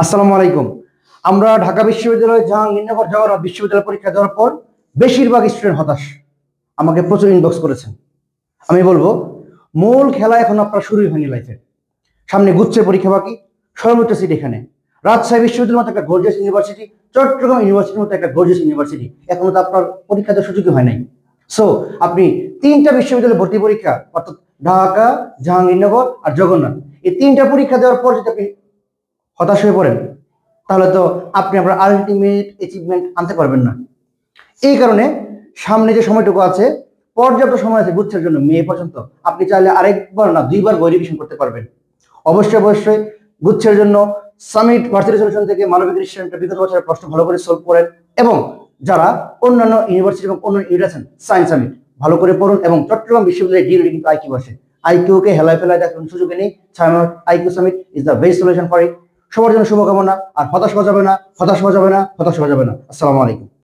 আসসালামু আলাইকুম। আমরা ঢাকা বিশ্ববিদ্যালয় জাহাঙ্গীরনগর জগন্নাথ বিশ্ববিদ্যালয় পরীক্ষা দেওয়ার পর বেশিরভাগ স্টুডেন্ট হতাশ, আমাকে প্রচুর ইনবক্স করেছেন। আমি বলবো, মূল খেলা এখন আপনার শুরুই হয়নি লাইফে। সামনে গুচ্ছের পরীক্ষা বাকি, সর্বোচ্চ সিট এখানে। রাজশাহী বিশ্ববিদ্যালয়ের মতো একটা গর্জিয়াস ইউনিভার্সিটি, চট্টগ্রাম ইউনিভার্সিটির মতো একটা গর্জিয়াস ইউনিভার্সিটি, এখনো তো আপনার পরীক্ষা দেওয়ার সুযোগই হয় নাই। সো আপনি তিনটা বিশ্ববিদ্যালয় ভর্তি পরীক্ষা, অর্থাৎ ঢাকা, জাহাঙ্গীরনগর আর জগন্নাথ, এই তিনটা পরীক্ষা দেওয়ার পর যদি আপনি হতাশ হয়ে পড়েন, তাহলে তো আপনি আপনার আলটিমেট অ্যাচিভমেন্ট আনতে পারবেন না। এই কারণে সামনে যে সময়টুকু আছে, পর্যাপ্ত সময় আছে গুচ্ছের জন্য, মে পর্যন্ত। আপনি চাইলে আরেকবার না, দুইবার বই রিভিশন করতে পারবেন। অবশ্যই গুচ্ছের জন্য সামিট ভার্সিটি সলিউশন থেকে মানবিক রিসেন্ট বিগত বছরের প্রশ্ন ভালো করে সলভ করেন, এবং যারা অন্যান্য ইউনিভার্সিটি এবং অন্য ইউনিভার্সিটি সায়েন্স সামিট ভালো করে পড়ুন। এবং চট্টগ্রাম বিশ্ববিদ্যালয়ের ডিএলডি কিন্তু আইকিউ আসে, আইকিউকে হেলায় ফেলায় দেখার সুযোগে নেই। IQ summit is the best solution for it. সবার জন্য শুভকামনা। আর হতাশ হওয়া যাবে না, হতাশ হওয়া যাবে না, হতাশ হওয়া যাবে না। আসসালামু আলাইকুম।